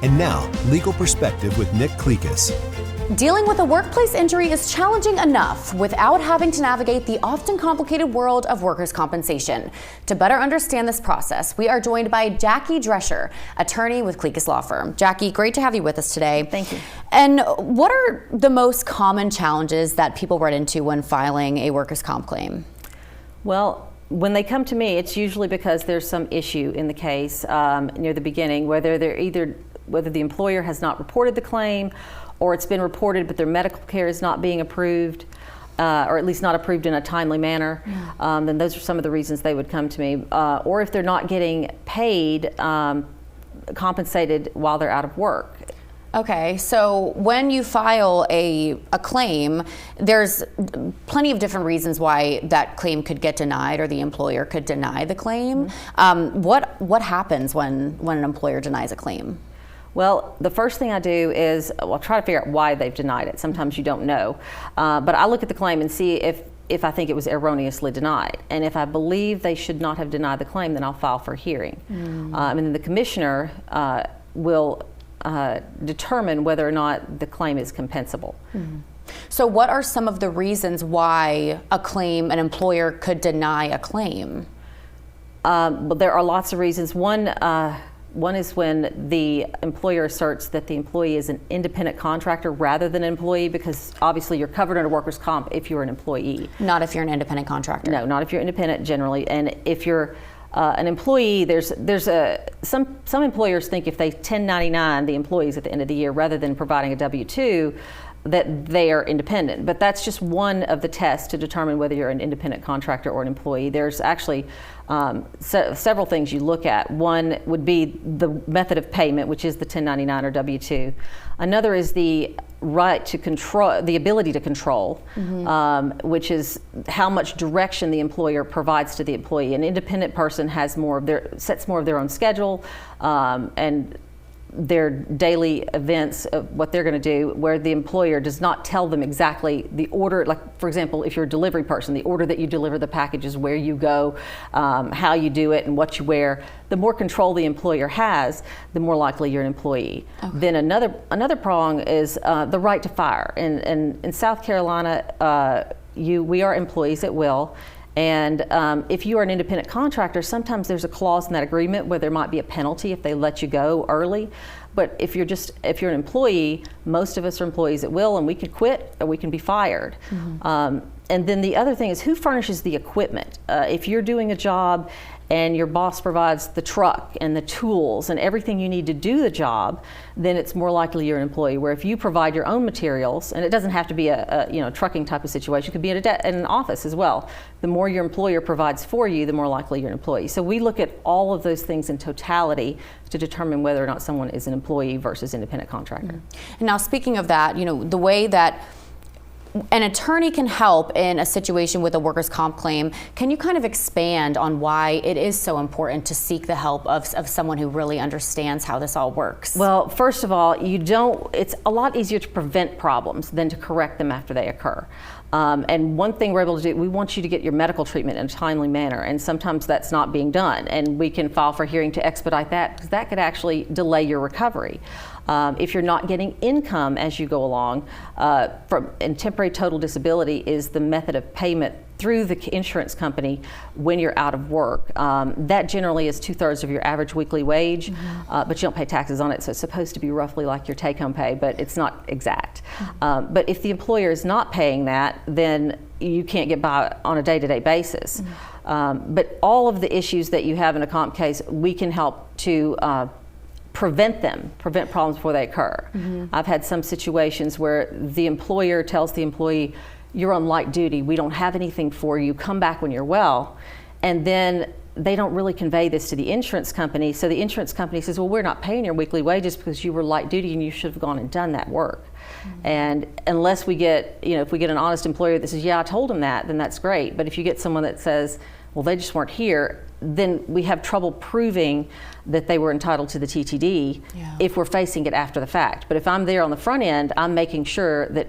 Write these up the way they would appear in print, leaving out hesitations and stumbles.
And now, Legal Perspective with Nick Clekis. Dealing with a workplace injury is challenging enough without having to navigate the often complicated world of workers' compensation. To better understand this process, we are joined by Jackie Drescher, attorney with Clekis Law Firm. Jackie, great to have you with us today. Thank you. And what are the most common challenges that people run into when filing a workers' comp claim? Well, when they come to me, it's usually because there's some issue in the case near the beginning, whether the employer has not reported the claim, or it's been reported but their medical care is not being approved, or at least not approved in a timely manner. Then those are some of the reasons they would come to me. Or if they're not getting paid, compensated while they're out of work. Okay, so when you file a claim, there's plenty of different reasons why that claim could get denied or the employer could deny the claim. What happens when an employer denies a claim? Well, the first thing I do is, try to figure out why they've denied it. Sometimes you don't know. But I look at the claim and see if I think it was erroneously denied. And if I believe they should not have denied the claim, then I'll file for a hearing. And then the commissioner will determine whether or not the claim is compensable. So what are some of the reasons why an employer could deny a claim? Well, there are lots of reasons. One is when the employer asserts that the employee is an independent contractor rather than an employee, because obviously you're covered under workers' comp if you're an employee. Not if you're an independent contractor. No, not if you're independent generally. And if you're an employee, some employers think if they 1099 the employees at the end of the year rather than providing a W-2, that they are independent. But that's just one of the tests to determine whether you're an independent contractor or an employee. There's actually several things you look at. One would be the method of payment, which is the 1099 or W-2. Another is the right to control, the ability to control, which is how much direction the employer provides to the employee. An independent person has sets more of their own schedule and their daily events of what they're going to do, where the employer does not tell them exactly the order. Like, for example, if you're a delivery person, the order that you deliver the packages, where you go, how you do it, and what you wear. The more control the employer has, the more likely you're an employee. Okay. Then another prong is the right to fire. And in South Carolina, we are employees at will. And if you are an independent contractor, sometimes there's a clause in that agreement where there might be a penalty if they let you go early. But if you're an employee, most of us are employees at will, and we can quit or we can be fired. And then the other thing is who furnishes the equipment. If you're doing a job and your boss provides the truck and the tools and everything you need to do the job, then it's more likely you're an employee. Where if you provide your own materials, and it doesn't have to be a trucking type of situation, it could be in an office as well. The more your employer provides for you, the more likely you're an employee. So we look at all of those things in totality to determine whether or not someone is an employee versus independent contractor. And now, speaking of that, the way that an attorney can help in a situation with a workers' comp claim, can you kind of expand on why it is so important to seek the help of someone who really understands how this all works? Well, first of all, it's a lot easier to prevent problems than to correct them after they occur. And one thing we're able to do, we want you to get your medical treatment in a timely manner, and sometimes that's not being done. And we can file for hearing to expedite that, because that could actually delay your recovery. If you're not getting income as you go along, and temporary total disability is the method of payment through the insurance company when you're out of work. That generally is 2/3 of your average weekly wage, but you don't pay taxes on it, so it's supposed to be roughly like your take-home pay, but it's not exact. But if the employer is not paying that, then you can't get by on a day-to-day basis. But all of the issues that you have in a comp case, we can help to prevent problems before they occur. I've had some situations where the employer tells the employee, you're on light duty, we don't have anything for you, come back when you're well. And then they don't really convey this to the insurance company, so the insurance company says, well, we're not paying your weekly wages because you were light duty and you should have gone and done that work. And unless we get, if we get an honest employer that says, yeah, I told them that, then that's great. But if you get someone that says, well, they just weren't here, then we have trouble proving that they were entitled to the TTD if we're facing it after the fact. But if I'm there on the front end, I'm making sure that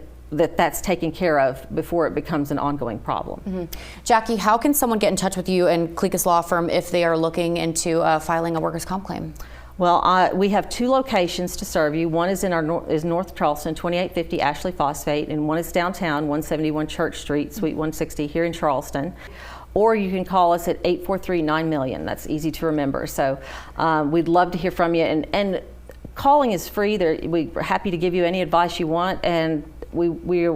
that's taken care of before it becomes an ongoing problem. Jackie, how can someone get in touch with you and Clekis Law Firm if they are looking into filing a workers' comp claim? Well, we have 2 locations to serve you. One is in is North Charleston, 2850 Ashley Phosphate, and one is downtown, 171 Church Street, Suite 160 here in Charleston. Or you can call us at 843-9000000. That's easy to remember. So we'd love to hear from you. And calling is free. We're happy to give you any advice you want, and we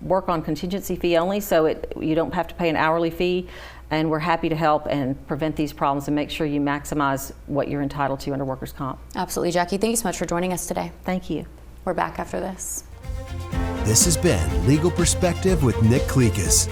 work on contingency fee only, so you don't have to pay an hourly fee. And we're happy to help and prevent these problems and make sure you maximize what you're entitled to under workers' comp. Absolutely, Jackie. Thank you so much for joining us today. Thank you. We're back after this. This has been Legal Perspective with Nick Clekis.